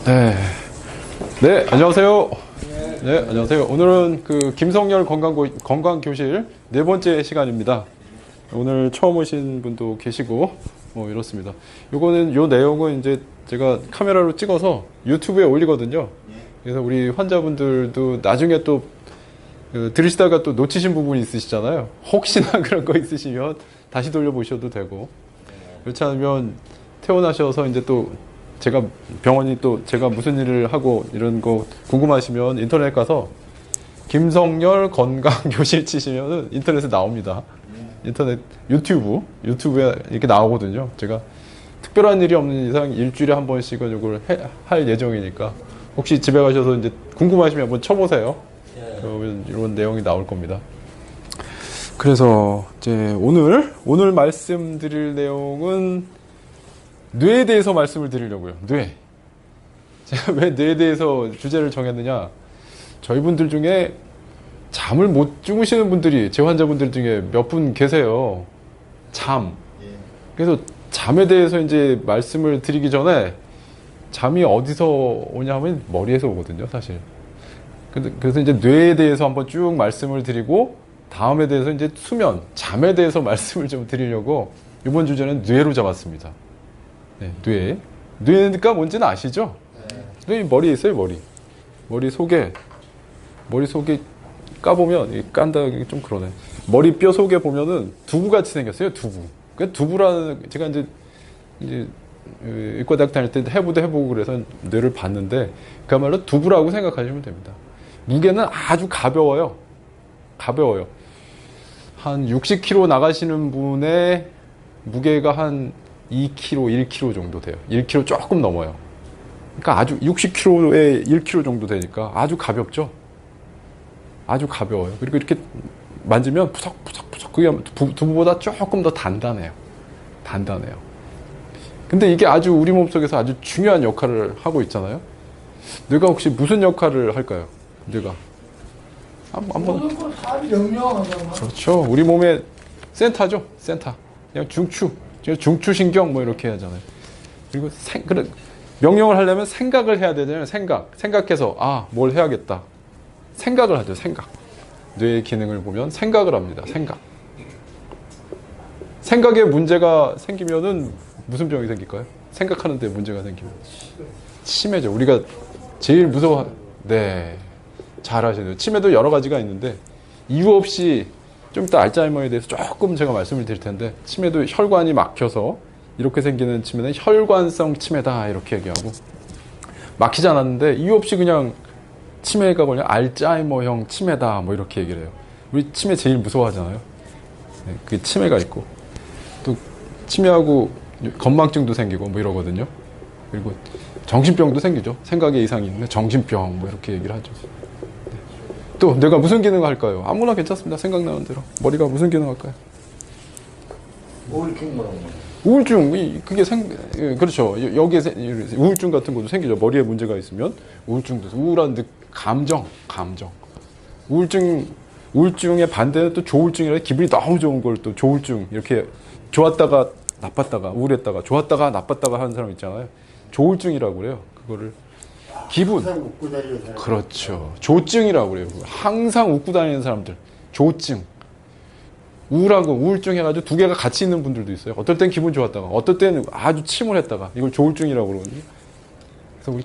네. 네, 안녕하세요. 네, 안녕하세요. 오늘은 그 김성열 건강교실 네 번째 시간입니다. 오늘 처음 오신 분도 계시고, 뭐 이렇습니다. 요 내용은 이제 제가 카메라로 찍어서 유튜브에 올리거든요. 그래서 우리 환자분들도 나중에 또 들으시다가 또 놓치신 부분이 있으시잖아요. 혹시나 그런 거 있으시면 다시 돌려보셔도 되고, 그렇지 않으면 퇴원하셔서 이제 또 제가 병원이 또 제가 무슨 일을 하고 이런 거 궁금하시면 인터넷 가서 김성열 건강교실 치시면은 인터넷에 나옵니다. 인터넷 유튜브에 이렇게 나오거든요. 제가 특별한 일이 없는 이상 일주일에 한 번씩은 이걸 할 예정이니까 혹시 집에 가셔서 이제 궁금하시면 한번 쳐보세요. 그러면 이런 내용이 나올 겁니다. 그래서 이제 오늘 말씀드릴 내용은 뇌에 대해서 말씀을 드리려고요. 뇌. 제가 왜 뇌에 대해서 주제를 정했느냐. 저희 분들 중에 잠을 못 주무시는 분들이 제 환자분들 중에 몇 분 계세요. 잠. 그래서 잠에 대해서 이제 말씀을 드리기 전에 잠이 어디서 오냐면 머리에서 오거든요, 사실. 그래서 이제 뇌에 대해서 한번 쭉 말씀을 드리고 다음에 대해서 이제 수면, 잠에 대해서 말씀을 좀 드리려고 이번 주제는 뇌로 잡았습니다. 네, 뇌가 뭔지는 아시죠? 뇌 머리에 있어요, 머리 속에 까보면 깐다 좀 그러네. 머리뼈 속에 보면은 두부같이 생겼어요, 두부. 그 두부라는 제가 이제 의과대학 다닐 때 해보고 그래서 뇌를 봤는데 그야말로 두부라고 생각하시면 됩니다. 무게는 아주 가벼워요. 한 60kg 나가시는 분의 무게가 한 2kg, 1kg 정도 돼요. 1kg 조금 넘어요. 그러니까 아주 60kg에 1kg 정도 되니까 아주 가볍죠? 아주 가벼워요. 그리고 이렇게 만지면 푸석푸석 그게 두부보다 조금 더 단단해요. 근데 이게 아주 우리 몸속에서 아주 중요한 역할을 하고 있잖아요. 뇌가 혹시 무슨 역할을 할까요? 뇌가 한번 그렇죠. 우리 몸의 센터죠. 그냥 중추신경 뭐 이렇게 하잖아요. 그리고 명령을 하려면 생각을 해야 되잖아요. 생각해서 뭘 해야겠다. 생각을 하죠. 뇌의 기능을 보면 생각을 합니다. 생각에 문제가 생기면은 무슨 병이 생길까요? 생각하는데 문제가 생기면 치매죠. 우리가 제일 네, 잘 아시네요. 치매도 여러 가지가 있는데 이유 없이 좀 이따 알츠하이머에 대해서 조금 제가 말씀을 드릴 텐데 치매도 혈관이 막혀서 이렇게 생기는 치매는 혈관성 치매다 이렇게 얘기하고 막히지 않았는데 이유 없이 그냥 치매가 걸려 알츠하이머형 치매다 뭐 이렇게 얘기를 해요. 우리 치매 제일 무서워하잖아요. 네, 그게 치매가 있고 또 치매하고 건망증도 생기고 뭐 이러거든요. 그리고 정신병도 생기죠. 생각에 이상이 있는 정신병 뭐 이렇게 얘기를 하죠. 또 뇌가 무슨 기능을 할까요? 아무나 괜찮습니다. 생각나는 대로. 머리가 무슨 기능을 할까요? 우울증, 그게 그렇죠. 여기에 우울증 같은 것도 생기죠. 머리에 문제가 있으면 우울증도 우울한 감정. 우울증의 반대는 또 조울증이라 기분이 너무 좋은 걸 또 조울증 이렇게 좋았다가 나빴다가 우울했다가 좋았다가 나빴다가 하는 사람 있잖아요. 조울증이라고 그래요. 그거를 기분. 그렇죠. 조증이라고 그래요. 항상 웃고 다니는 사람들. 조증. 우울하고 우울증 해가지고 두 개가 같이 있는 분들도 있어요. 어떨 땐 기분 좋았다가, 어떨 때는 아주 침울했다가. 이걸 조울증이라고 그러거든요. 그래서 우리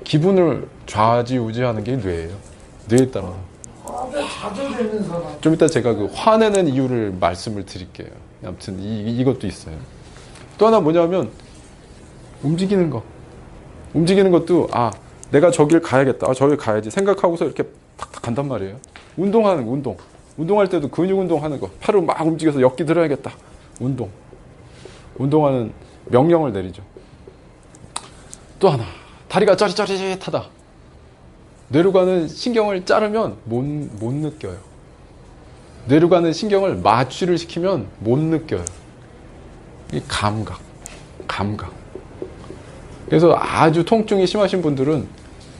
기분을 좌지우지하는 게 뇌예요. 뇌에 따라서. 좀 이따 제가 그 화내는 이유를 말씀을 드릴게요. 아무튼 이것도 있어요. 또 하나 뭐냐면 움직이는 것도 내가 저길 가야겠다. 저길 가야지 생각하고서 이렇게 탁탁 간단 말이에요. 운동할 때도 근육 운동하는 거. 팔을 막 움직여서 역기 들어야겠다. 운동하는 명령을 내리죠. 또 하나 다리가 짜릿짜릿하다. 뇌로 가는 신경을 자르면 못 느껴요. 뇌로 가는 신경을 마취를 시키면 못 느껴요. 이 감각. 그래서 아주 통증이 심하신 분들은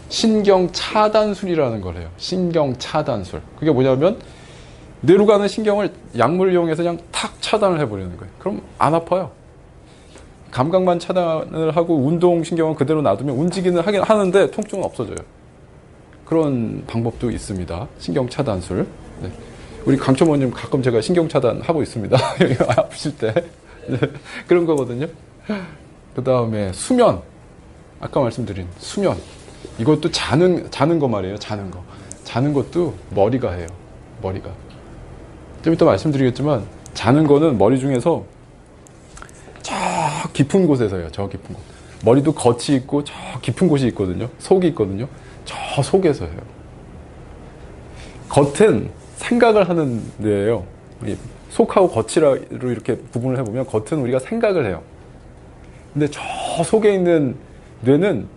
신경 차단술이라는 걸 해요. 신경 차단술. 그게 뭐냐면 뇌로 가는 신경을 약물을 이용해서 그냥 탁 차단을 해버리는 거예요. 그럼 안 아파요. 감각만 차단을 하고 운동신경은 그대로 놔두면 움직이는 하긴 하는데 통증은 없어져요. 그런 방법도 있습니다. 신경 차단술. 네. 우리 강초모님 가끔 제가 신경 차단 하고 있습니다. 아프실 때. 네. 그런 거거든요. 그 다음에 수면. 아까 말씀드린 수면. 이것도 자는 거 말이에요. 자는 거. 자는 것도 머리가 해요. 머리가. 좀 이따 말씀드리겠지만 자는 거는 머리 중에서 저 깊은 곳에서 해요. 저 깊은 곳. 머리도 겉이 있고 저 깊은 곳이 있거든요. 속이 있거든요. 저 속에서 해요. 겉은 생각을 하는 데예요. 속하고 겉이로 이렇게 구분을 해보면 겉은 우리가 생각을 해요. 근데 저 속에 있는 뇌는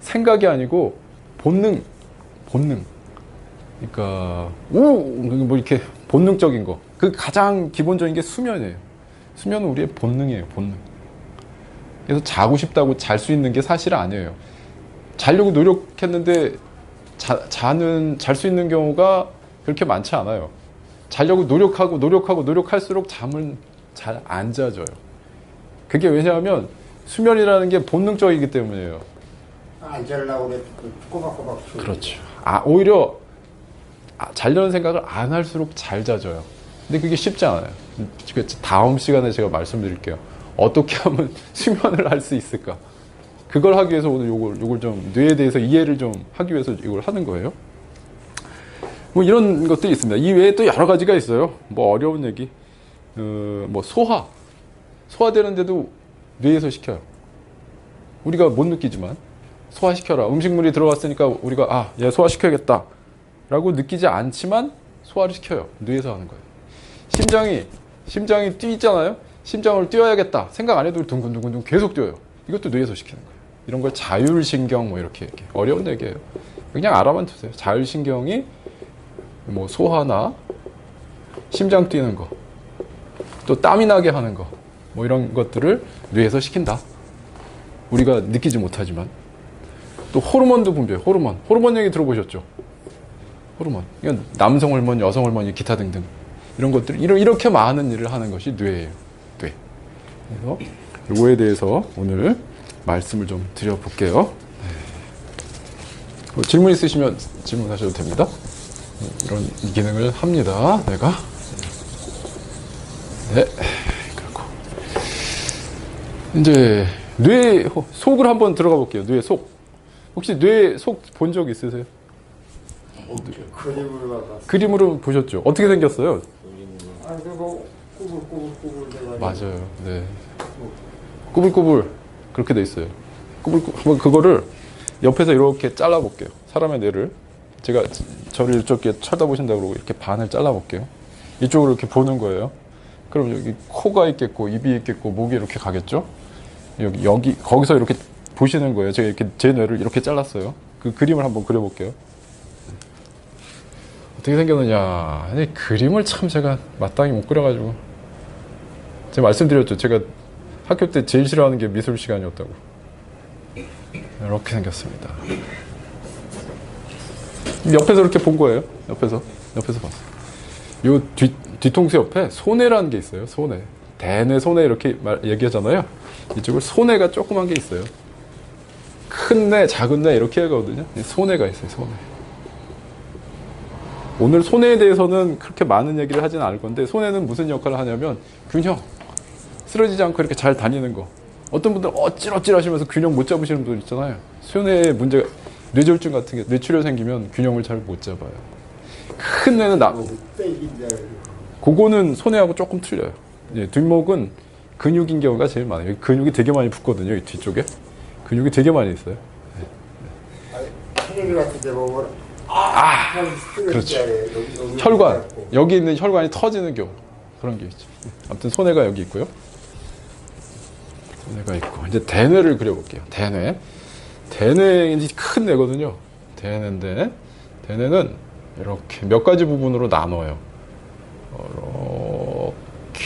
생각이 아니고 본능. 그러니까 뭐 이렇게 본능적인 거. 그 가장 기본적인 게 수면이에요. 수면은 우리의 본능이에요. 본능. 그래서 자고 싶다고 잘 수 있는 게 사실 아니에요. 자려고 노력했는데 잘 수 있는 경우가 그렇게 많지 않아요. 자려고 노력할수록 잠은 잘 안 자져요. 그게 왜냐하면 수면이라는 게 본능적이기 때문이에요. 안 자려고 그래. 꼬박꼬박. 그렇죠. 오히려 자려는 생각을 안 할수록 잘 자져요. 근데 그게 쉽지 않아요. 다음 시간에 제가 말씀드릴게요. 어떻게 하면 수면을 할 수 있을까? 그걸 하기 위해서 오늘 요걸 좀 뇌에 대해서 이해를 좀 하기 위해서 이걸 하는 거예요. 뭐 이런 것들이 있습니다. 이 외에 또 여러 가지가 있어요. 뭐 어려운 얘기, 뭐 소화되는데도 뇌에서 시켜요. 우리가 못 느끼지만 소화시켜라. 음식물이 들어갔으니까 우리가 얘 소화시켜야겠다 라고 느끼지 않지만 소화를 시켜요. 뇌에서 하는 거예요. 심장이 뛰잖아요. 심장을 뛰어야겠다 생각 안 해도 둥근둥근 계속 뛰어요. 이것도 뇌에서 시키는 거예요. 이런 걸 자율신경 뭐 이렇게 어려운 얘기예요. 그냥 알아만 두세요. 자율신경이 뭐 소화나 심장 뛰는 거, 또 땀이 나게 하는 거, 뭐 이런 것들을 뇌에서 시킨다. 우리가 느끼지 못하지만. 또 호르몬도 분비해요. 호르몬 얘기 들어보셨죠? 호르몬. 이건 남성 호르몬, 여성 호르몬, 기타 등등 이런 것들 이렇게 많은 일을 하는 것이 뇌예요. 뇌. 그래서 이거에 대해서 오늘 말씀을 좀 드려볼게요. 네. 질문 있으시면 질문하셔도 됩니다. 이런 기능을 합니다. 내가. 네. 그렇고. 이제 뇌 속을 한번 들어가 볼게요. 뇌 속. 혹시 뇌 속 본 적 있으세요? 그림으로 보셨죠? 어떻게 생겼어요? 그거 꾸불꾸불 맞아요. 네. 꾸불꾸불 그렇게 돼 있어요. 한번 그거를 옆에서 이렇게 잘라볼게요. 사람의 뇌를 제가 저를 이렇게 쳐다보신다고 그러고 이렇게 반을 잘라볼게요. 이쪽으로 이렇게 보는 거예요. 그럼 여기 코가 있겠고 입이 있겠고 목이 이렇게 가겠죠? 여기 거기서 이렇게 보시는 거예요. 제가 이렇게 제 뇌를 이렇게 잘랐어요. 그 그림을 한번 그려볼게요. 어떻게 생겼느냐. 그림을 참 제가 마땅히 못 그려가지고. 제가 말씀드렸죠. 제가 학교 때 제일 싫어하는 게 미술 시간이었다고. 이렇게 생겼습니다. 옆에서 이렇게 본 거예요. 옆에서 봤어요. 요 뒤통수 옆에 소뇌라는 게 있어요. 소뇌. 대뇌, 소뇌 이렇게 얘기하잖아요. 이쪽을 소뇌가 조그만 게 있어요. 큰 뇌, 작은 뇌 이렇게 하거든요. 소뇌가 있어요. 소뇌. 오늘 소뇌에 대해서는 그렇게 많은 얘기를 하지는 않을 건데 소뇌는 무슨 역할을 하냐면 균형. 쓰러지지 않고 이렇게 잘 다니는 거. 어떤 분들은 어찌러찌러 하시면서 균형 못 잡으시는 분들 있잖아요. 소뇌에 문제가, 뇌졸중 같은 게, 뇌출혈 생기면 균형을 잘 못 잡아요. 큰 뇌는 그거는 소뇌하고 조금 틀려요. 뒷목은 근육인 경우가 제일 많아요. 근육이 되게 많이 붙거든요. 이 뒤쪽에. 근육이 되게 많이 있어요. 텔레비 같은 데 보면 그렇죠. 혈관. 여기 있는 혈관이 터지는 경우. 그런 게 있죠. 아무튼 소뇌가 여기 있고요. 소뇌가 있고. 이제 대뇌를 그려볼게요. 대뇌. 대뇌는 큰 뇌거든요. 대뇌인데, 대뇌는 이렇게 몇 가지 부분으로 나눠요. 이렇게.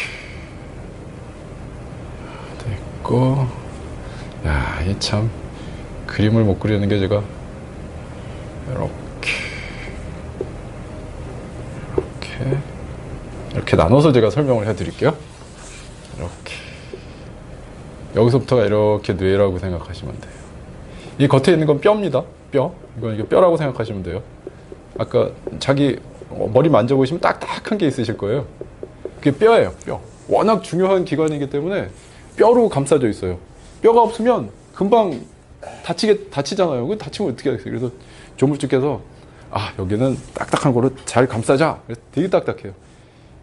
됐고. 야, 이 참, 그림을 못 그리는 게 제가, 이렇게 나눠서 제가 설명을 해드릴게요. 이렇게. 여기서부터가 이렇게 뇌라고 생각하시면 돼요. 이 겉에 있는 건 뼈입니다. 뼈. 이건 이게 뼈라고 생각하시면 돼요. 아까 자기 머리 만져보시면 딱딱한 게 있으실 거예요. 그게 뼈예요. 뼈. 워낙 중요한 기관이기 때문에 뼈로 감싸져 있어요. 뼈가 없으면 금방 다치잖아요. 그 다치면 어떻게 하겠어요? 그래서 조물주께서 여기는 딱딱한 거로 잘 감싸자. 그래서 되게 딱딱해요.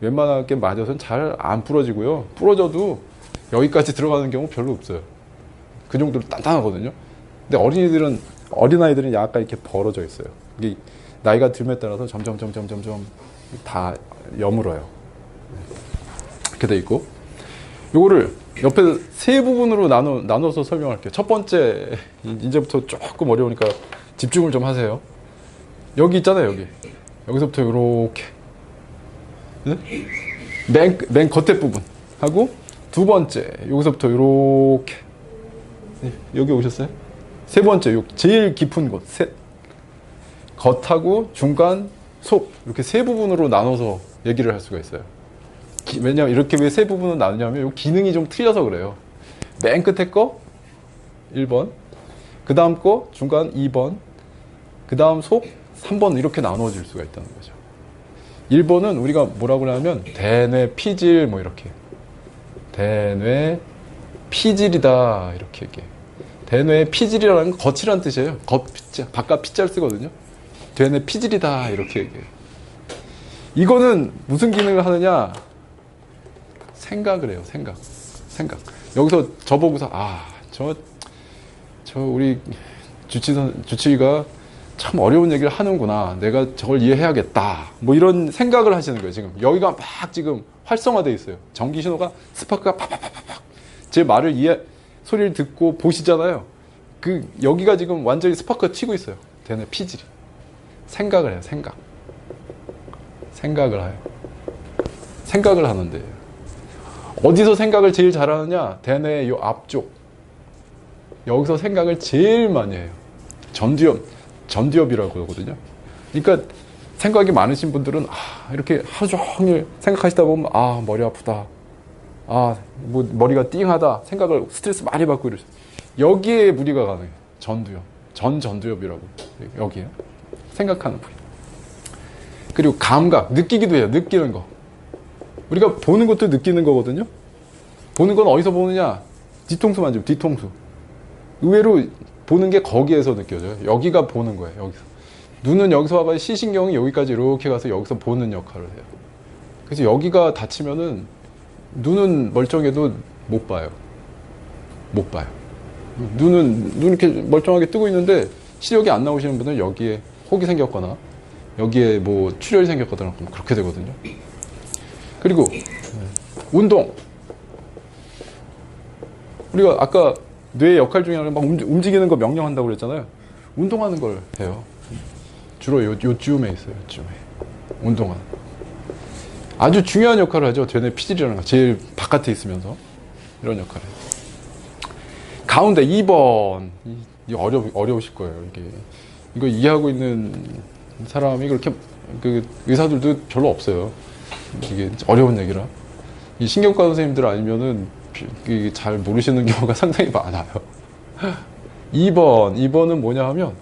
웬만하게 맞아서는 잘 안 부러지고요. 부러져도 여기까지 들어가는 경우 별로 없어요. 그 정도로 단단하거든요. 근데 어린아이들은 약간 이렇게 벌어져 있어요. 이게 나이가 들에 따라서 점점 다 여물어요. 이렇게 돼 있고, 요거를 옆에 세 부분으로 나눠서 설명할게요. 첫 번째, 이제부터 조금 어려우니까 집중을 좀 하세요. 여기 있잖아요, 여기. 여기서부터 요렇게. 네? 맨 겉에 부분 하고, 두 번째, 여기서부터 요렇게. 네, 여기 오셨어요? 세 번째, 요 제일 깊은 곳, 겉하고 중간, 속, 이렇게 세 부분으로 나눠서 얘기를 할 수가 있어요. 왜냐면 이렇게 왜 세 부분을 나누냐면 요 기능이 좀 틀려서 그래요. 맨 끝에 거 1번, 그 다음 거 중간 2번, 그 다음 속 3번 이렇게 나눠질 수가 있다는 거죠. 1번은 우리가 뭐라고 그러냐면 대뇌 피질 뭐 이렇게 대뇌 피질이다 이렇게 얘기해요. 대뇌 피질이라는 건 겉이라는 뜻이에요. 바깥 피자를 쓰거든요. 대뇌 피질이다 이렇게 얘기해요. 이거는 무슨 기능을 하느냐? 생각을 해요. 생각. 여기서 저보고서 저 우리 주치의가 참 어려운 얘기를 하는구나. 내가 저걸 이해해야겠다. 뭐 이런 생각을 하시는 거예요. 지금 여기가 막 지금 활성화되어 있어요. 전기 신호가 스파크가 팍팍팍팍. 제 소리를 듣고 보시잖아요. 여기가 지금 완전히 스파크가 튀고 있어요. 대뇌 피질이. 생각을 해요. 생각을 해요. 생각을 하는데 어디서 생각을 제일 잘하느냐? 대뇌의 요 앞쪽. 여기서 생각을 제일 많이 해요. 전두엽이라고 하거든요. 그러니까 생각이 많으신 분들은 이렇게 하루 종일 생각하시다 보면 머리 아프다. 뭐 머리가 띵하다. 생각을 스트레스 많이 받고 이러죠. 여기에 무리가 가능해요. 전두엽. 전두엽이라고. 여기에. 생각하는 부위. 그리고 감각. 느끼기도 해요. 느끼는 거. 우리가 보는 것도 느끼는 거거든요. 보는 건 어디서 보느냐? 뒤통수 만지면 뒤통수. 의외로 보는 게 거기에서 느껴져요. 여기가 보는 거예요. 여기서. 눈은 여기서 와봐야 시신경이 여기까지 이렇게 가서 여기서 보는 역할을 해요. 그래서 여기가 다치면은 눈은 멀쩡해도 못 봐요. 눈은 이렇게 멀쩡하게 뜨고 있는데 시력이 안 나오시는 분은 여기에 혹이 생겼거나 여기에 뭐 출혈이 생겼거나 그렇게 되거든요. 그리고 운동. 우리가 아까 뇌의 역할 중에 하나는 막 움직이는 거 명령한다고 그랬잖아요. 운동하는 걸 해요. 주로 요쯤에 있어요. 요쯤에. 운동하는. 아주 중요한 역할을 하죠. 대뇌 피질이라는 거. 제일 바깥에 있으면서. 이런 역할을 해요. 가운데 2번. 이게 어려우실 거예요. 이거 이해하고 있는 사람이 그렇게 의사들도 별로 없어요. 이게 어려운 얘기라. 이 신경과 선생님들 아니면은 잘 모르시는 경우가 상당히 많아요. 2번은 뭐냐 하면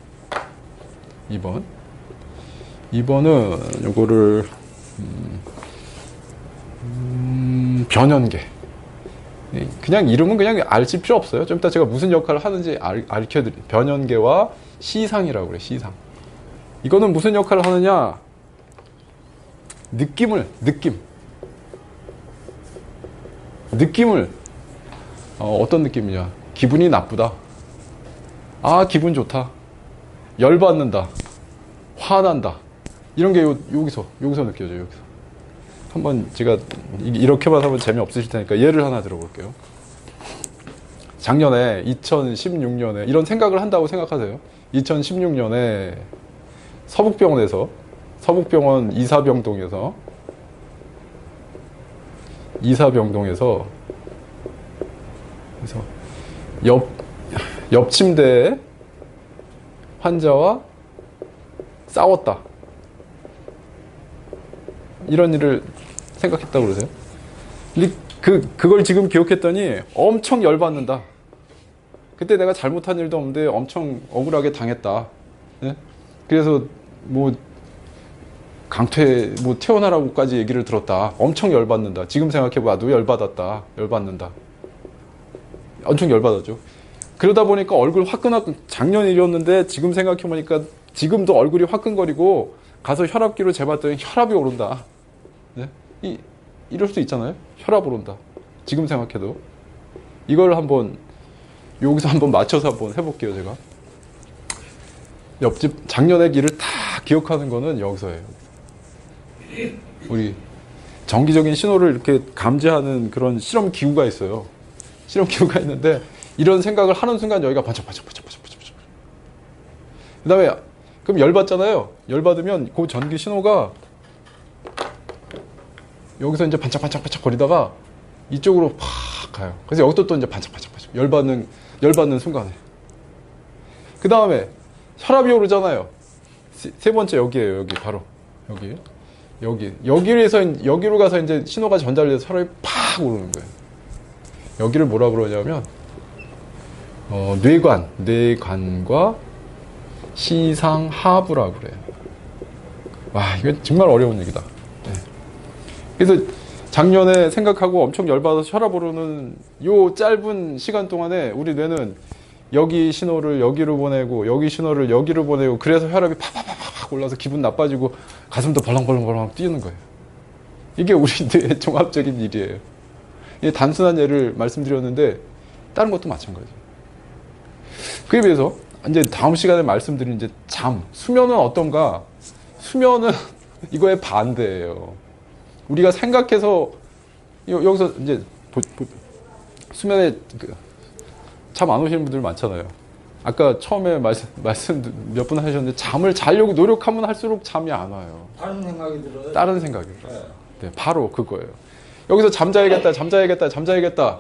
2번은 요거를 변연계. 그냥 이름은 그냥 알실 필요 없어요. 좀 이따 제가 무슨 역할을 하는지 알려드릴게요. 변연계와 시상이라고 그래요. 시상. 이거는 무슨 역할을 하느냐? 느낌을 어떤 느낌이냐? 기분이 나쁘다. 기분 좋다. 열받는다. 화난다. 이런 게 여기서 느껴져요. 여기서. 한번 제가 이렇게만 하면 재미없으실 테니까 예를 하나 들어볼게요. 작년에 2016년에 이런 생각을 한다고 생각하세요. 2016년에 서북병원 이사병동에서 그래서 옆 침대에 환자와 싸웠다. 이런 일을 생각했다고 그러세요. 그걸 지금 기억했더니 엄청 열받는다. 그때 내가 잘못한 일도 없는데 엄청 억울하게 당했다. 예? 그래서 뭐 뭐 태어나라고까지 얘기를 들었다. 엄청 열받는다. 지금 생각해봐도 열받았다. 열받는다. 엄청 열받았죠. 그러다 보니까 얼굴 화끈하고 작년 일이었는데 지금 생각해보니까 지금도 얼굴이 화끈거리고 가서 혈압기로 재봤더니 혈압이 오른다. 네? 이럴 수 있잖아요. 혈압 오른다. 지금 생각해도 이걸 한번 여기서 한번 맞춰서 한번 해볼게요. 제가 옆집 작년의 일을 다 기억하는 거는 여기서예요. 우리 정기적인 신호를 이렇게 감지하는 그런 실험 기구가 있어요. 실험 기구가 있는데 이런 생각을 하는 순간 여기가 반짝반짝. 그 다음에 그럼 열받잖아요. 열받으면 그 전기 신호가 여기서 이제 반짝반짝 거리다가 이쪽으로 팍 가요. 그래서 여기도 또 이제 반짝반짝 열받는 순간에. 그 다음에 혈압이 오르잖아요. 세 번째 여기에요. 여기 바로 여기로 가서 이제 신호가 전달돼서 혈압이 팍 오르는 거예요. 여기를 뭐라 그러냐면 뇌관과 시상하부라고 그래요. 와, 이거 정말 어려운 얘기다. 네. 그래서 작년에 생각하고 엄청 열받아서 혈압 오르는 요 짧은 시간 동안에 우리 뇌는 여기 신호를 여기로 보내고 여기 신호를 여기로 보내고 그래서 혈압이 팍팍팍 올라서 기분 나빠지고 가슴도 벌렁벌렁 뛰는 거예요. 이게 우리 뇌의 종합적인 일이에요. 이 단순한 예를 말씀드렸는데 다른 것도 마찬가지예요. 그에 비해서 이제 다음 시간에 말씀드린 이제 수면은 어떤가? 수면은 이거의 반대예요. 우리가 생각해서 여기서 이제 수면에 잠 안 오시는 분들 많잖아요. 아까 처음에 말씀 몇 분 하셨는데 잠을 자려고 노력하면 할수록 잠이 안 와요. 다른 생각이 들어요. 다른 생각이 들어요. 네, 바로 그거예요. 여기서 잠자야겠다.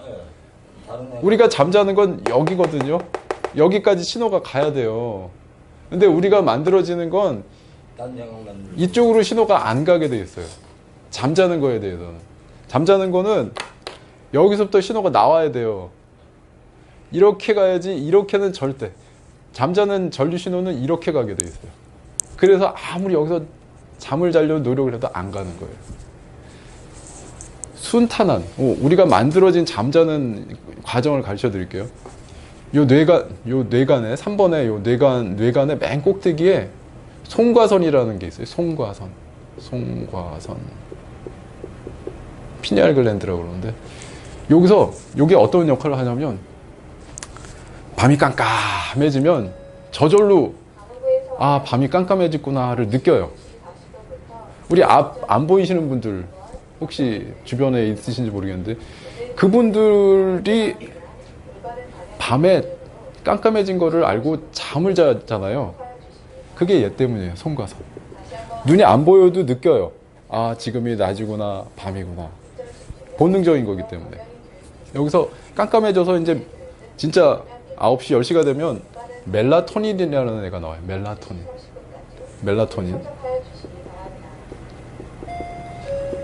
우리가 잠자는 건 여기거든요. 여기까지 신호가 가야 돼요. 근데 우리가 만들어지는 건 이쪽으로 신호가 안 가게 돼 있어요. 잠자는 거에 대해서는. 잠자는 거는 여기서부터 신호가 나와야 돼요. 이렇게 가야지 이렇게는 절대. 잠자는 전류 신호는 이렇게 가게 돼 있어요. 그래서 아무리 여기서 잠을 자려고 노력을 해도 안 가는 거예요. 순탄한 우리가 만들어진 잠자는 과정을 가르쳐 드릴게요. 요 뇌간에 3번에 요 뇌간의 맨 꼭대기에 송과선이라는 게 있어요. 송과선. 피니알 글랜드라고 그러는데 여기서 요게 어떤 역할을 하냐면 밤이 깜깜해지면 저절로 밤이 깜깜해졌구나를 느껴요. 우리 안 보이시는 분들 혹시 주변에 있으신지 모르겠는데 그분들이 밤에 깜깜해진 거를 알고 잠을 자잖아요. 그게 얘 때문이에요. 송과선. 눈이 안 보여도 느껴요. 지금이 낮이구나 밤이구나. 본능적인 거기 때문에. 여기서 깜깜해져서 이제 진짜 9시 10시가 되면 멜라토닌이라는 애가 나와요. 멜라토닌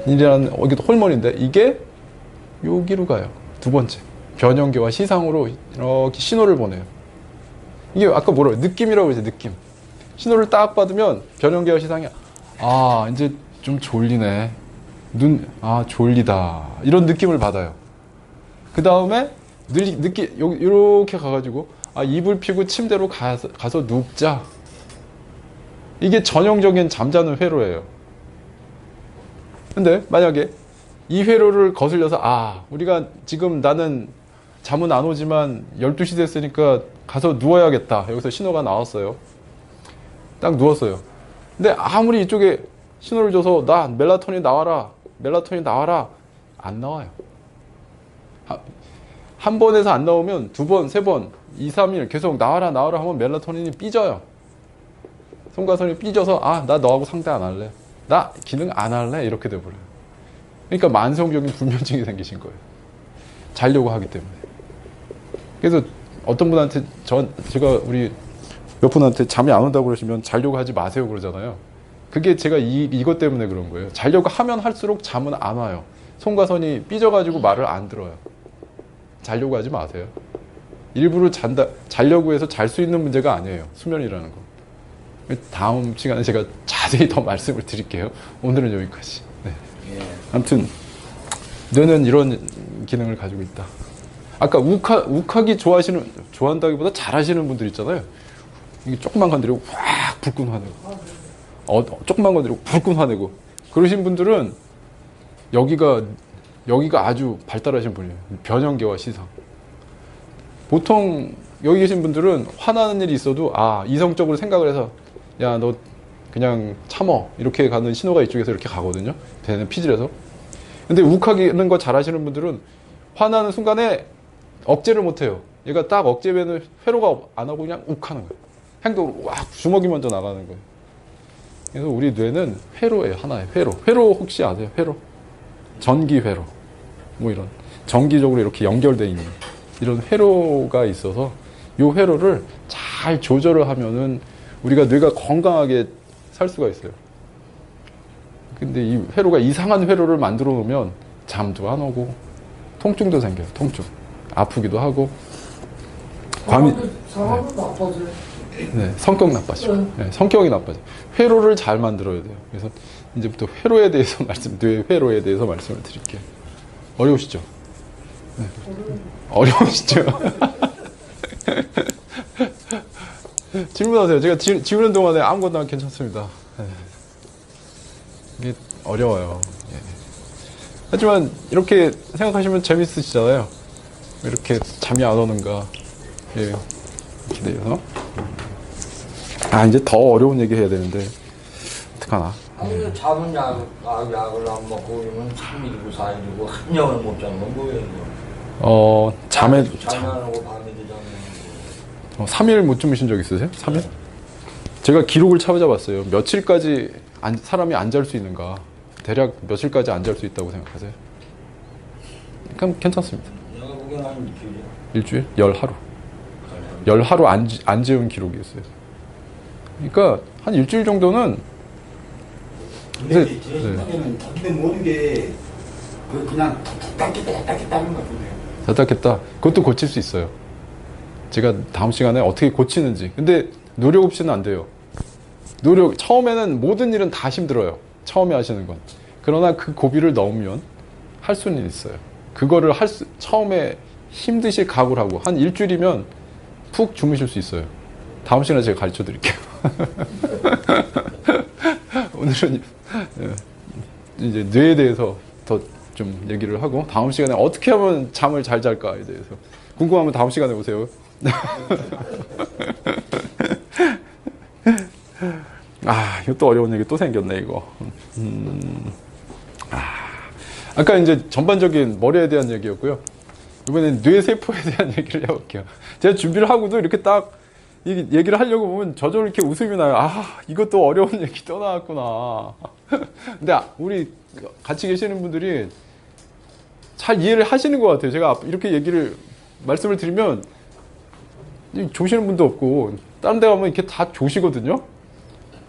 이라는 이게 호르몬인데 이게 여기로 가요. 두 번째 변형계와 시상으로 이렇게 신호를 보내요. 이게 아까 뭐라고 느낌이라고 그러죠. 느낌. 신호를 딱 받으면 변형계와 시상이 이제 좀 졸리네. 졸리다. 이런 느낌을 받아요. 그 다음에 이렇게 가가지고 이불 피고 침대로 가서 눕자. 이게 전형적인 잠자는 회로예요. 근데 만약에 이 회로를 거슬려서 우리가 지금 나는 잠은 안 오지만 12시 됐으니까 가서 누워야겠다. 여기서 신호가 나왔어요. 딱 누웠어요. 근데 아무리 이쪽에 신호를 줘서 멜라토닌 나와라. 안 나와요. 한 번에서 안 나오면 두 번, 세 번, 2, 3일 계속 나와라 하면 멜라토닌이 삐져요. 송과선이 삐져서 나 너하고 상대 안 할래. 나 기능 안 할래. 이렇게 돼버려요. 그러니까 만성적인 불면증이 생기신 거예요. 자려고 하기 때문에. 그래서 어떤 분한테 제가 우리 몇 분한테 잠이 안 온다고 그러시면 자려고 하지 마세요 그러잖아요. 그게 제가 이것 때문에 그런 거예요. 자려고 하면 할수록 잠은 안 와요. 송가선이 삐져가지고 말을 안 들어요. 자려고 하지 마세요. 일부러 자려고 해서 잘 수 있는 문제가 아니에요. 수면이라는 거. 다음 시간에 제가 자세히 더 말씀을 드릴게요. 오늘은 여기까지. 네. 아무튼 뇌는 이런 기능을 가지고 있다. 아까 욱하기 좋아한다기보다 잘하시는 분들 있잖아요. 이게 조금만 건드리고 확 불끈 화내고, 조금만 건드리고 불끈 화내고, 그러신 분들은 여기가 아주 발달하신 분이에요. 변형계와 시상. 보통 여기 계신 분들은 화나는 일이 있어도 이성적으로 생각을 해서 야, 너 그냥 참어, 이렇게 가는 신호가 이쪽에서 이렇게 가거든요. 배는 피질에서. 근데 욱하는 거 잘하시는 분들은 화나는 순간에 억제를 못해요. 얘가 딱 억제면은 회로가 안 하고 그냥 욱하는 거예요. 행동으로 와 주먹이 먼저 나가는 거예요. 그래서 우리 뇌는 회로예요. 하나의 회로. 회로 혹시 아세요? 회로. 전기 회로. 뭐 이런 정기적으로 이렇게 연결되어 있는 이런 회로가 있어서 이 회로를 잘 조절을 하면은 우리가 뇌가 건강하게 살 수가 있어요. 근데 이 회로가 이상한 회로를 만들어 놓으면 잠도 안 오고 통증도 생겨요. 통증. 아프기도 하고. 사람은 나빠져요. 네, 성격 나빠지고. 네, 성격이 나빠져. 회로를 잘 만들어야 돼요. 그래서 이제부터 회로에 대해서 뇌 회로에 대해서 말씀을 드릴게요. 어려우시죠? 네. 어려우시죠? 질문하세요. 제가 지우는 동안에 아무거나 괜찮습니다. 네. 이게 어려워요. 예. 하지만 이렇게 생각하시면 재밌으시잖아요. 왜 이렇게 잠이 안 오는가. 예. 이렇게 돼서. 이제 더 어려운 얘기 해야 되는데 어떡하나. 아니, 잠은 약을 안 먹고 그러면 3일이고 4일이고 한량을 못 자는 건 뭐예요? 잠이 안 오고 밤에도 자면 3일 못 주무신 적 있으세요? 3일? 제가 기록을 찾아봤어요. 며칠까지 사람이 안 잘 수 있는가. 대략 며칠까지 안 잘 수 있다고 생각하세요? 그럼 괜찮습니다. 내가 보기엔 한 일주일이야. 일주일? 10하루. 10하루 안 재운 기록이 있어요. 그러니까 한 일주일 정도는 근데 제 생각에는 자기들 모든 게 그냥 딱딱했다는 것 같은데요. 답답했다. 그것도 고칠 수 있어요. 제가 다음 시간에 어떻게 고치는지. 근데 노력 없이는 안 돼요. 처음에는 모든 일은 다 힘들어요. 처음에 하시는 건. 그러나 그 고비를 넘으면 할 수는 있어요. 그거를 처음에 힘드실 각오를 하고 한 일주일이면 푹 주무실 수 있어요. 다음 시간에 제가 가르쳐 드릴게요. 오늘은 이제 뇌에 대해서 더 좀 얘기를 하고 다음 시간에 어떻게 하면 잠을 잘 잘까에 대해서 궁금하면 다음 시간에 오세요. 이거 또 어려운 얘기 또 생겼네 이거. 아까 이제 전반적인 머리에 대한 얘기였고요. 이번엔 뇌세포에 대한 얘기를 해볼게요. 제가 준비를 하고도 이렇게 딱 이 얘기를 하려고 보면 저절로 이렇게 웃음이 나요. 이것도 어려운 얘기 또 나왔구나. 근데 우리 같이 계시는 분들이 잘 이해를 하시는 것 같아요. 제가 이렇게 말씀을 드리면 조시는 분도 없고 다른 데 가면 이렇게 다 조시거든요.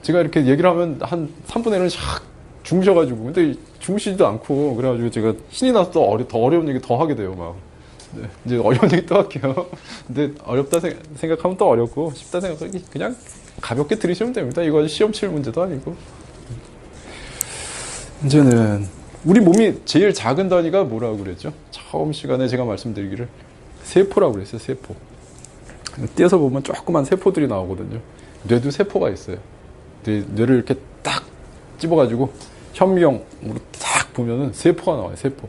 제가 이렇게 얘기를 하면 한 3분의 1은 샥 주무셔가지고 근데 주무시지도 않고 그래가지고 제가 신이 나서 더 어려운 얘기 더 하게 돼요. 막. 네, 이제 어려운 얘기 또 할게요. 근데 어렵다 생각하면 또 어렵고 쉽다 생각하면 그냥 가볍게 들으시면 됩니다. 이거 시험 칠 문제도 아니고. 이제는 우리 몸이 제일 작은 단위가 뭐라고 그랬죠? 처음 시간에 제가 말씀드리기를 세포라고 그랬어요. 세포. 떼서 보면 조그만 세포들이 나오거든요. 뇌도 세포가 있어요. 뇌를 이렇게 딱 집어가지고 현미경으로 딱 보면은 세포가 나와요. 세포.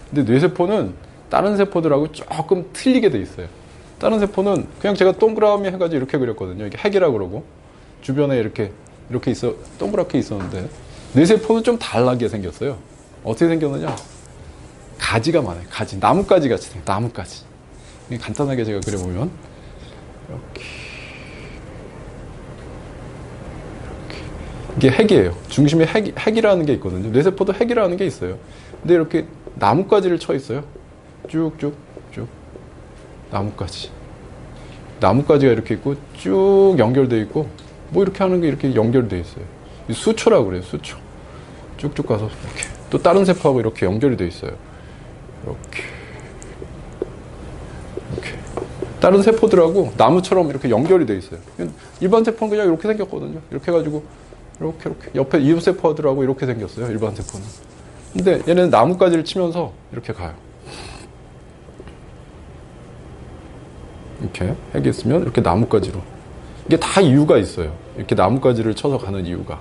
근데 뇌세포는 다른 세포들하고 조금 틀리게 돼 있어요. 다른 세포는 그냥 제가 동그라미 해가지고 이렇게 그렸거든요. 이게 핵이라고 그러고 주변에 이렇게 동그랗게 있었는데 뇌세포는 좀 다르게 생겼어요. 어떻게 생겼느냐? 가지가 많아요. 가지. 나뭇가지 같이 생겨요. 나뭇가지. 간단하게 제가 그려보면 이게 핵이에요. 중심에 핵이라는 게 있거든요. 뇌세포도 핵이라는 게 있어요. 근데 이렇게 나뭇가지를 쳐 있어요. 쭉쭉쭉 나뭇가지가 이렇게 있고 쭉 연결돼 있고 뭐 이렇게 하는 게 이렇게 연결돼 있어요. 수초라고 그래요. 수초. 쭉쭉 가서 이렇게 또 다른 세포하고 이렇게 연결이 돼 있어요. 이렇게. 이렇게. 다른 세포들하고 나무처럼 이렇게 연결이 돼 있어요. 일반 세포는 그냥 이렇게 생겼거든요. 이렇게 해가지고 이렇게 옆에 이웃 세포들하고 이렇게 생겼어요. 일반 세포는. 근데 얘는 나뭇가지를 치면서 이렇게 가요. 이렇게 핵이 있으면 이렇게 나뭇가지로. 이게 다 이유가 있어요. 이렇게 나뭇가지를 쳐서 가는 이유가.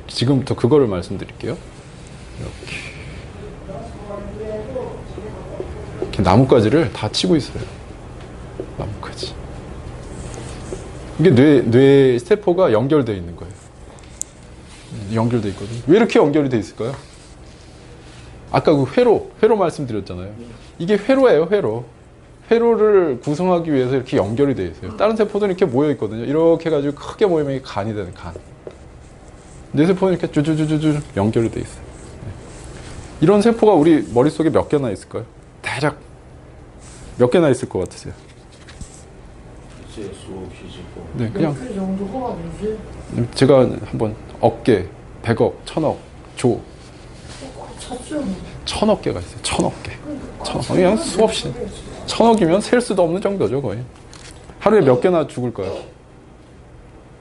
지금부터 그거를 말씀드릴게요. 이렇게 나뭇가지를 다 치고 있어요. 나뭇가지. 이게 뇌 세포가 연결되어 있는 거예요. 연결되어 있거든요. 왜 이렇게 연결이 되어 있을까요? 아까 그 회로 말씀드렸잖아요. 이게 회로예요, 회로. 회로를 구성하기 위해서 이렇게 연결이 되어 있어요. 다른 세포들은 이렇게 모여 있거든요. 이렇게 해가지고 크게 모이면 이게 간이 되는 간. 뇌세포는 이렇게 쭈쭈쭈쭈 연결이 되어 있어요. 이런 세포가 우리 머릿속에 몇 개나 있을까요? 대략 몇 개나 있을 것 같으세요? 글쎄 수없이 짓고. 네, 그냥 그 정도가 아니지. 제가 한번 억개, 100억, 1000억, 조. 찼죠. 1000억 개가 있어요. 1000억 개. 1000억. 그냥 수없이. 1000억이면 셀 수도 없는 정도죠, 거의. 하루에 몇 개나 죽을까요?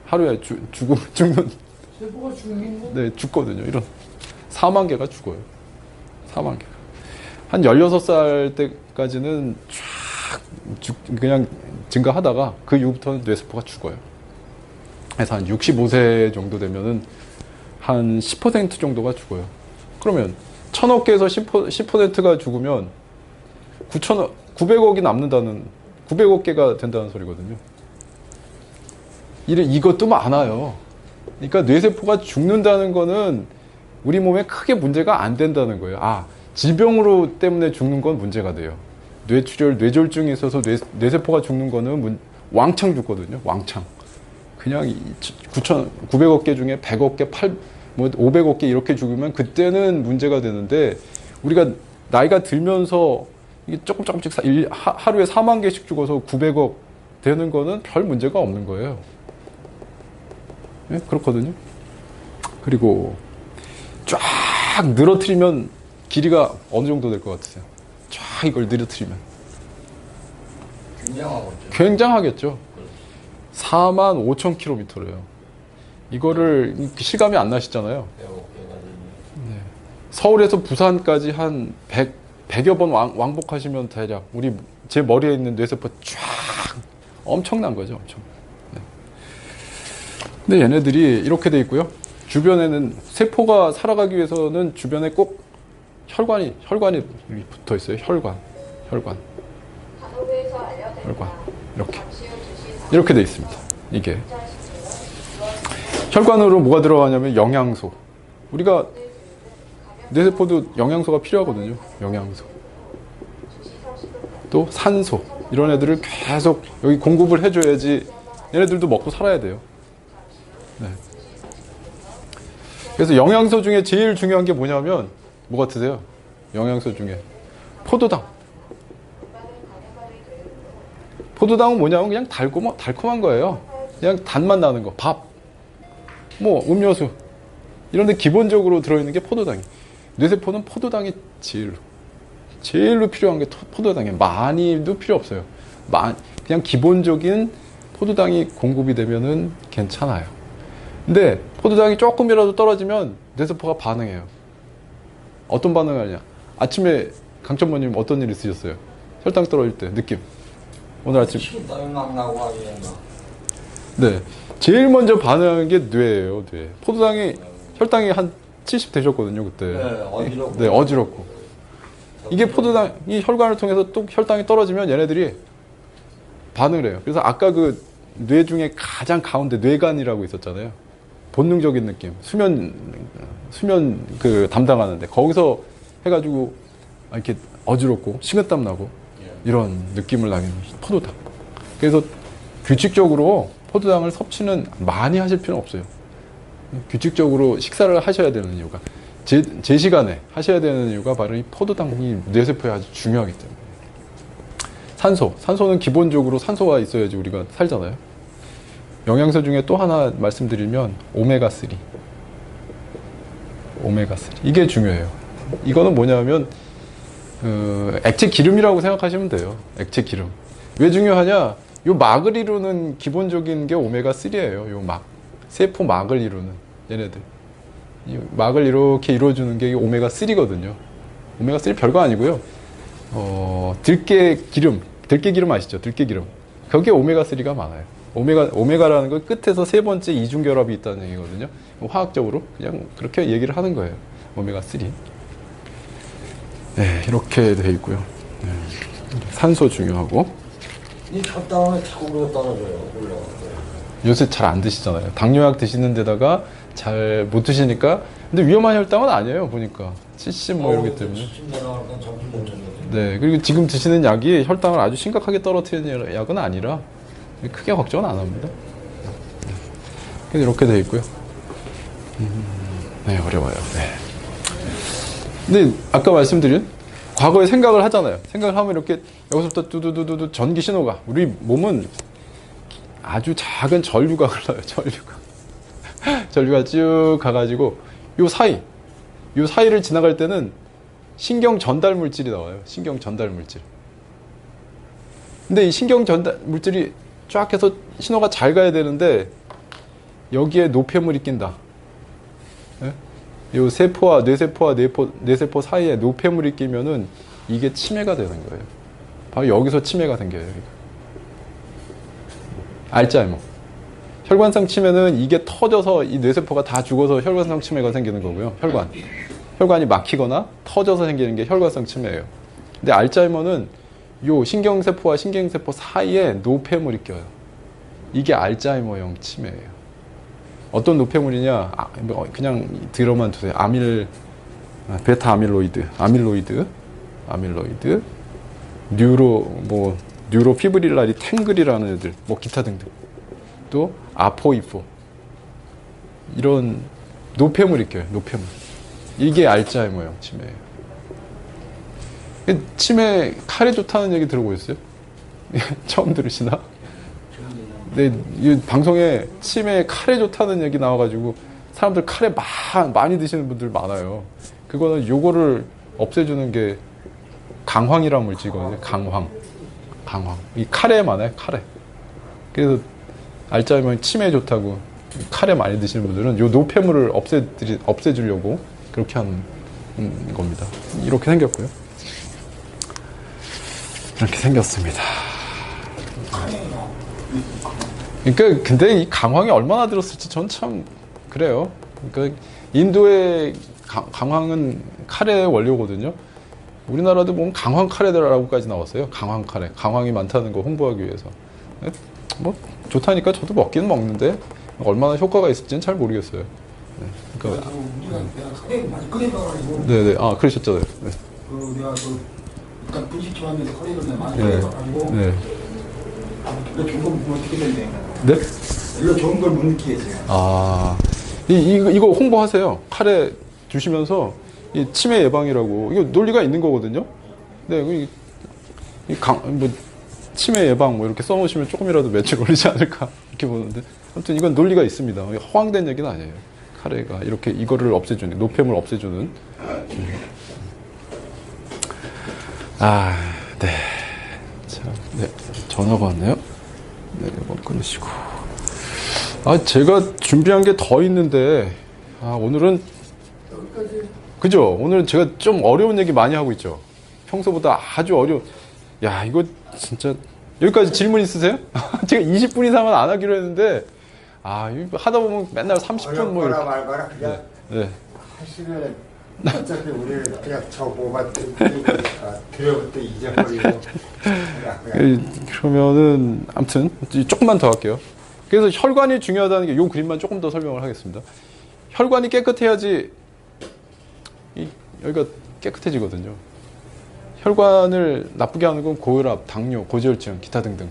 하루에 죽는. 세포가 죽는 거? 네, 죽거든요. 이런 4만 개가 죽어요. 4만 개가. 한 16살 때까지는 그냥 증가하다가 그 이후부터는 뇌세포가 죽어요. 그래서 한 65세 정도 되면은 한 10% 정도가 죽어요. 그러면 1000억 개에서 10%가 죽으면 900억이 남는다는, 900억 개가 된다는 소리거든요. 이것도 많아요. 그러니까 뇌세포가 죽는다는 거는 우리 몸에 크게 문제가 안 된다는 거예요. 질병으로 때문에 죽는 건 문제가 돼요. 뇌출혈, 뇌졸중이 있어서 뇌세포가 죽는 거는 왕창 죽거든요. 왕창. 그냥 900억 개 중에 100억 개, 500억 개 이렇게 죽으면 그때는 문제가 되는데, 우리가 나이가 들면서 이게 조금씩 하루에 4만 개씩 죽어서 900억 되는 거는 별 문제가 없는 거예요. 네? 그렇거든요. 그리고 쫙 늘어뜨리면 길이가 어느 정도 될 것 같으세요? 쫙 이걸 늘어뜨리면. 굉장하겠죠. 45,000km래요. 이거를 실감이 안 나시잖아요. 네. 서울에서 부산까지 한 100여 번 왕복하시면 대략 제 머리에 있는 뇌세포 쫙 엄청난 거죠. 엄청. 네. 근데 얘네들이 이렇게 돼 있고요. 주변에는 세포가 살아가기 위해서는 주변에 꼭 혈관이 붙어 있어요. 혈관. 이렇게 돼 있습니다. 이게 혈관으로 뭐가 들어가냐면 영양소. 우리가 뇌세포도 영양소가 필요하거든요. 영양소. 또 산소. 이런 애들을 계속 여기 공급을 해줘야지 얘네들도 먹고 살아야 돼요. 네. 그래서 영양소 중에 제일 중요한 게 뭐냐면 뭐 같으세요? 영양소 중에 포도당. 포도당은 뭐냐면 그냥 달콤한 거예요. 그냥 단맛 나는 거. 밥, 음료수 이런 데 기본적으로 들어있는 게 포도당이. 뇌세포는 포도당이 제일로 필요한 게 포도당이에요. 많이도 필요 없어요. 그냥 기본적인 포도당이 공급이 되면은 괜찮아요. 근데 포도당이 조금이라도 떨어지면 뇌세포가 반응해요. 어떤 반응을 하냐? 아침에 강천모님 어떤 일 있으셨어요? 혈당 떨어질 때 느낌. 오늘 아침. 네. 제일 먼저 반응하는 게 뇌예요, 뇌. 혈당이 한 70 되셨거든요, 그때. 네, 어지럽고. 이게 포도당이 혈관을 통해서 또 혈당이 떨어지면 얘네들이 반응을 해요. 그래서 아까 그 뇌 중에 가장 가운데 뇌간이라고 있었잖아요. 본능적인 느낌. 수면 담당하는데. 거기서 해가지고 이렇게 어지럽고 식은땀 나고 이런 느낌을 나게 하는 포도당. 그래서 규칙적으로 포도당을 섭취는 많이 하실 필요는 없어요. 규칙적으로 식사를 하셔야 되는 이유가, 제 시간에 하셔야 되는 이유가 바로 이 포도당이 뇌세포에 아주 중요하기 때문에. 산소는 기본적으로 산소가 있어야지 우리가 살잖아요. 영양소 중에 또 하나 말씀드리면 오메가3. 이게 중요해요. 이거는 뭐냐면 액체 기름이라고 생각하시면 돼요. 액체 기름. 왜 중요하냐? 요 막을 이루는 기본적인 게 오메가3예요. 요 막. 세포 막을 이루는 얘네들. 이 막을 이렇게 이루어주는 게 오메가3거든요. 오메가3 별거 아니고요. 들깨기름 아시죠? 들깨기름. 거기에 오메가3가 많아요. 오메가라는 건 끝에서 세 번째 이중결합이 있다는 얘기거든요. 화학적으로 그냥 그렇게 얘기를 하는 거예요. 오메가3. 네, 이렇게 돼 있고요. 네. 산소 중요하고. 이 혈당을 자꾸 그려 떨어져요. 올라가요. 요새 잘 안 드시잖아요. 당뇨약 드시는 데다가 잘 못 드시니까. 근데 위험한 혈당은 아니에요. 보니까 70 뭐 이러기 때문에. 70 내려가니까 잠시 못 찾는 네, 그리고 지금 드시는 약이 혈당을 아주 심각하게 떨어뜨리는 약은 아니라 크게 걱정은 안 합니다. 네. 이렇게 돼 있고요. 네, 어려워요. 네. 근데 아까 말씀드린 과거에 생각을 하잖아요. 생각을 하면 이렇게 여기서부터 뚜두두두두 전기 신호가 우리 몸은 아주 작은 전류가 흘러요. 전류가 쭉 가가지고 요 사이를 지나갈 때는 신경 전달 물질이 나와요. 신경 전달 물질. 근데 이 신경 전달 물질이 쫙 해서 신호가 잘 가야 되는데 여기에 노폐물이 낀다. 네? 이 세포와 뇌세포 사이에 노폐물이 끼면은 이게 치매가 되는 거예요. 바로 여기서 치매가 생겨요. 알츠하이머. 혈관성 치매는 이게 터져서 이 뇌세포가 다 죽어서 혈관성 치매가 생기는 거고요. 혈관이 막히거나 터져서 생기는 게 혈관성 치매예요. 근데 알츠하이머는 요 신경세포와 신경세포 사이에 노폐물이 껴요. 이게 알츠하이머형 치매예요. 어떤 노폐물이냐? 그냥 들어만 두세요. 베타 아밀로이드, 뉴로피브릴라리 탱글이라는 애들, 뭐 기타 등등. 또 아포이포. 이런 노폐물이 껴요. 노폐물. 이게 알츠하이머형 치매예요. 치매 칼에 좋다는 얘기 들어보셨어요? 처음 들으시나? 네, 이 방송에 치매 칼에 좋다는 얘기 나와가지고 사람들 칼에 많이 드시는 분들 많아요. 그거는 요거를 없애주는 게 강황이라는 물질이거든요. 강황. 이 칼에 많아요. 칼에. 그래서 알츠하이머 치매에 좋다고 칼에 많이 드시는 분들은 요 노폐물을 없애주려고 그렇게 하는 겁니다. 이렇게 생겼고요. 이렇게 생겼습니다. 그러니까 근데 이 강황이 얼마나 들었을지 전 참 그래요. 그러니까 인도의 강황은 카레의 원료거든요. 우리나라도 보면 강황 카레라고까지 나왔어요. 강황 카레. 강황이 많다는 거 홍보하기 위해서. 뭐 좋다니까 저도 먹기는 먹는데 얼마나 효과가 있을지는 잘 모르겠어요. 네. 그러니까 내가 카레를 많이 끓여봐가지고. 네네. 아 그러셨잖아요. 네. 내가 일단 분식집 하면서 카레를 많이 네. 끓여봐가지고. 네. 별로 좋은 걸 못 느끼게 되는데. 네? 별로 좋은 걸 못 느끼겠어요. 아 이거 홍보하세요. 카레 주시면서 이 치매 예방이라고 이거 논리가 있는 거거든요. 네, 뭐 치매 예방 뭐 이렇게 써놓으시면 조금이라도 매출 올리지 않을까 이렇게 보는데 아무튼 이건 논리가 있습니다. 허황된 얘기는 아니에요. 카레가 이렇게 이거를 없애주는 노폐물 없애주는. 네. 자, 네 전화가 왔네요. 네, 이거 끊으시고. 제가 준비한 게 더 있는데 오늘은 그죠? 오늘 제가 좀 어려운 얘기 많이 하고 있죠. 평소보다 아주 야, 이거 진짜 여기까지 질문 있으세요? 제가 20분 이상은 안 하기로 했는데 이거 하다 보면 맨날 30분 뭐 이렇게. 말거라 그냥. 네. 하시면 어차피 우리를 그냥 저 뭐만 들어부터 잊어버리고. 그러면은 아무튼 조금만 더 할게요. 그래서 혈관이 중요하다는 게 이 그림만 조금 더 설명을 하겠습니다. 혈관이 깨끗해야지 여기가 깨끗해지거든요. 혈관을 나쁘게 하는 건 고혈압, 당뇨, 고지혈증, 기타 등등.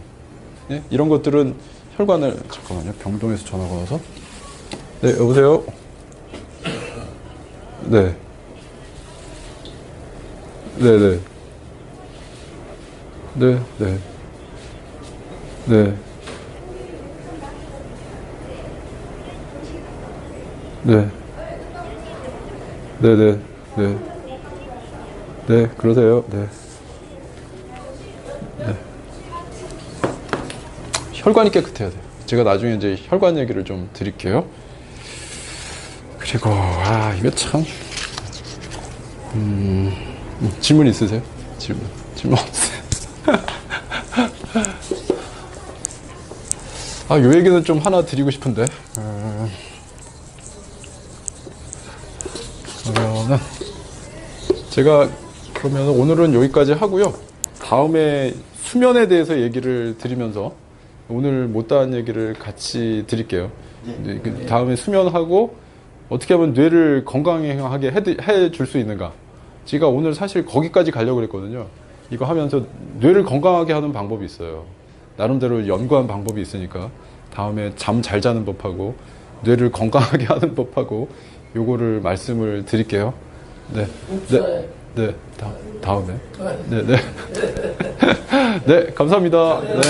네? 이런 것들은 혈관을 잠깐만요. 병동에서 전화가 와서. 네, 여보세요. 네. 네네. 네, 네. 네. 네. 네네. 네. 네, 그러세요. 네. 네. 혈관이 깨끗해야 돼요. 제가 나중에 이제 혈관 얘기를 좀 드릴게요. 그리고, 이거 참. 질문 있으세요? 질문 없으세요? 요 얘기는 좀 하나 드리고 싶은데. 그러면은, 그러면 오늘은 여기까지 하고요. 다음에 수면에 대해서 얘기를 드리면서 오늘 못다한 얘기를 같이 드릴게요. 다음에 수면하고 어떻게 하면 뇌를 건강하게 해줄 수 있는가. 제가 오늘 사실 거기까지 가려고 그랬거든요. 이거 하면서 뇌를 건강하게 하는 방법이 있어요. 나름대로 연구한 방법이 있으니까 다음에 잠 잘 자는 법하고 뇌를 건강하게 하는 법하고 요거를 말씀을 드릴게요. 네. 네. 다음에. 네. 네, 감사합니다. 네.